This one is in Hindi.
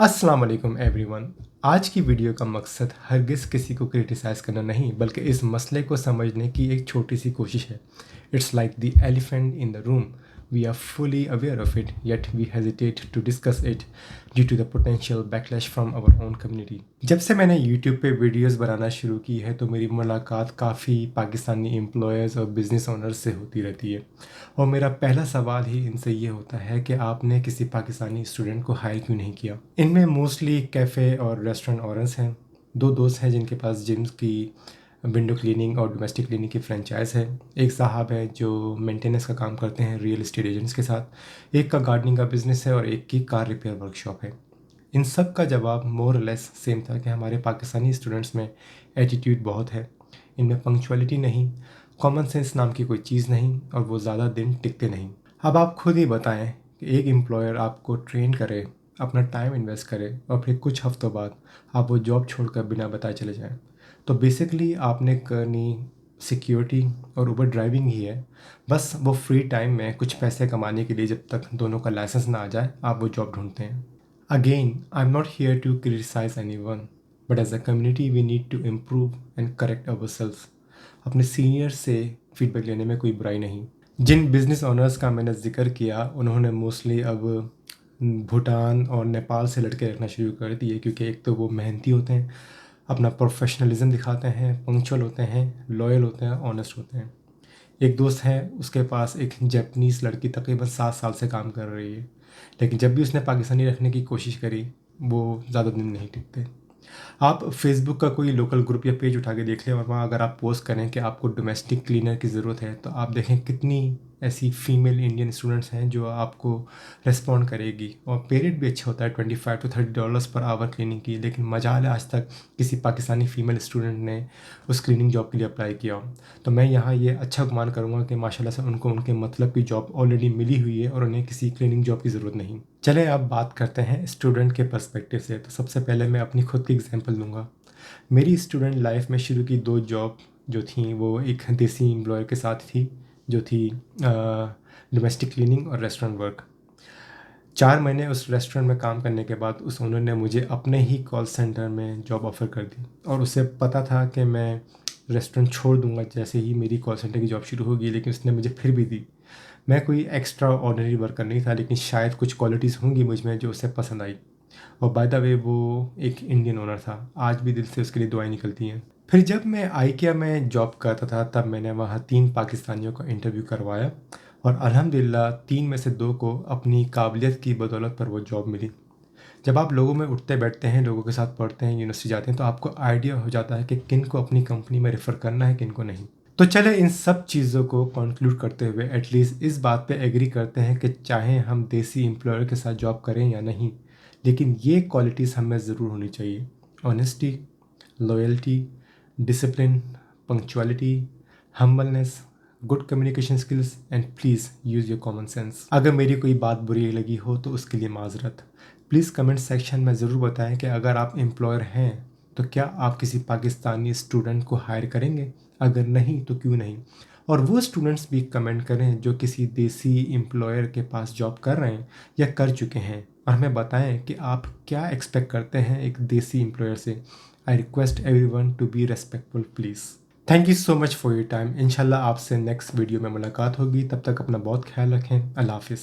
अस्सलाम वालेकुम एवरीवन। आज की वीडियो का मकसद हरगिज़ किसी को क्रिटिसाइज़ करना नहीं बल्कि इस मसले को समझने की एक छोटी सी कोशिश है। It's like the elephant in the room, we are fully aware of it yet we hesitate to discuss it due to the potential backlash from our own community. जब से मैंने यूट्यूब पे वीडियोस बनाना शुरू की है तो मेरी मुलाकात काफ़ी पाकिस्तानी एम्प्लॉयर्स और बिज़नेस ओनर्स से होती रहती है, और मेरा पहला सवाल ही इनसे ये होता है कि आपने किसी पाकिस्तानी स्टूडेंट को हायर क्यों नहीं किया। इनमें मोस्टली कैफ़े और रेस्टोरेंट ओनर्स हैं। दो दोस्त हैं जिनके पास जिम्स की विंडो क्लीनिंग और डोमेस्टिक क्लीनिंग की फ्रेंचाइज़ है। एक साहब है जो मेंटेनेंस का काम करते हैं रियल एस्टेट एजेंट्स के साथ। एक का गार्डनिंग का बिज़नेस है और एक की कार रिपेयर वर्कशॉप है। इन सब का जवाब मोर लेस सेम था कि हमारे पाकिस्तानी स्टूडेंट्स में एटीट्यूड बहुत है, इनमें पंक्चुअलिटी नहीं, कॉमन सेंस नाम की कोई चीज़ नहीं, और वो ज़्यादा दिन टिकते नहीं। अब आप खुद ही बताएं कि एक एम्प्लॉयर आपको ट्रेन करे, अपना टाइम इन्वेस्ट करे और फिर कुछ हफ्तों बाद आप वो जॉब छोड़कर बिना बताए चले जाएं, तो बेसिकली आपने करनी सिक्योरिटी और ऊबर ड्राइविंग ही है। बस वो फ्री टाइम में कुछ पैसे कमाने के लिए जब तक दोनों का लाइसेंस ना आ जाए आप वो जॉब ढूंढते हैं। Again, I'm not here to criticize anyone, but as a community we need to improve and correct ourselves. अपने सीनियर से फीडबैक लेने में कोई बुराई नहीं। जिन बिजनेस ओनर्स का मैंने जिक्र किया उन्होंने मोस्टली अब भूटान और नेपाल से लड़के रखना शुरू कर दिए, क्योंकि एक तो वो मेहनती होते हैं, अपना प्रोफेशनलिज्म दिखाते हैं, पंक्चुअल होते हैं, लॉयल होते हैं, ऑनेस्ट होते हैं। एक दोस्त है, उसके पास एक जापानीज़ लड़की तकरीबन 7 साल से काम कर रही है, लेकिन जब भी उसने पाकिस्तानी रखने की कोशिश करी वो ज़्यादा दिन नहीं टिकते। आप फेसबुक का कोई लोकल ग्रुप या पेज उठा के देख लें और वहाँ अगर आप पोस्ट करें कि आपको डोमेस्टिक क्लीनर की ज़रूरत है तो आप देखें कितनी ऐसी फीमेल इंडियन स्टूडेंट्स हैं जो आपको रिस्पॉन्ड करेगी, और पे रेट भी अच्छा होता है $25 to $30 पर आवर क्लीनिंग की। लेकिन मजाल है आज तक किसी पाकिस्तानी फ़ीमेल स्टूडेंट ने उस क्लीनिंग जॉब के लिए अप्लाई किया। तो मैं यहाँ ये अच्छा गुमान करूँगा कि माशाल्लाह से उनको उनके मतलब की जॉब ऑलरेडी मिली हुई है और उन्हें किसी क्लीनिंग जॉब की ज़रूरत नहीं। चलें अब बात करते हैं स्टूडेंट के पर्सपेक्टिव से। तो सबसे पहले मैं अपनी खुद की एग्जांपल दूंगा। मेरी स्टूडेंट लाइफ में शुरू की 2 जॉब जो थी वो एक देसी एम्प्लॉयर के साथ थी जो थी डोमेस्टिक क्लीनिंग और रेस्टोरेंट वर्क। 4 महीने उस रेस्टोरेंट में काम करने के बाद उस ओनर ने मुझे अपने ही कॉल सेंटर में जॉब ऑफ़र कर दी, और उसे पता था कि मैं रेस्टोरेंट छोड़ दूंगा जैसे ही मेरी कॉल सेंटर की जॉब शुरू होगी, लेकिन उसने मुझे फिर भी दी। मैं कोई एक्स्ट्रा ऑर्डिनरी वर्कर नहीं था, लेकिन शायद कुछ क्वालिटीज़ होंगी मुझ में जो उसे पसंद आई। और बाय द वे वो एक इंडियन ओनर था, आज भी दिल से उसके लिए दुआएं निकलती हैं। फिर जब मैं आइकिया में जॉब करता था तब मैंने वहाँ 3 पाकिस्तानियों का इंटरव्यू करवाया, और अल्हम्दुलिल्लाह 3 में से 2 को अपनी काबिलियत की बदौलत पर वो जॉब मिली। जब आप लोगों में उठते बैठते हैं, लोगों के साथ पढ़ते हैं, यूनिवर्सिटी जाते हैं, तो आपको आइडिया हो जाता है कि किन को अपनी कंपनी में रेफ़र करना है, किन को नहीं। तो चले इन सब चीज़ों को कंक्लूड करते हुए एटलीस्ट इस बात पे एग्री करते हैं कि चाहे हम देसी एम्प्लॉयर के साथ जॉब करें या नहीं, लेकिन ये क्वालिटीज़ हमें ज़रूर होनी चाहिए: honesty, loyalty, discipline, punctuality, humbleness, good communication skills, and please use your common sense. अगर मेरी कोई बात बुरी लगी हो तो उसके लिए माजरत। प्लीज़ कमेंट सेक्शन में ज़रूर बताएं कि अगर आप एम्प्लॉयर हैं तो क्या आप किसी पाकिस्तानी स्टूडेंट को हायर करेंगे, अगर नहीं तो क्यों नहीं। और वो स्टूडेंट्स भी कमेंट करें जो किसी देसी एम्प्लॉयर के पास जॉब कर रहे हैं या कर चुके हैं, और हमें बताएं कि आप क्या एक्सपेक्ट करते हैं एक देसी एम्प्लॉयर से। I request everyone to be respectful please. Thank you so much for your time. इंशाल्लाह आपसे नेक्स्ट वीडियो में मुलाकात होगी, तब तक अपना बहुत ख्याल रखें। अल्लाह हाफिज़।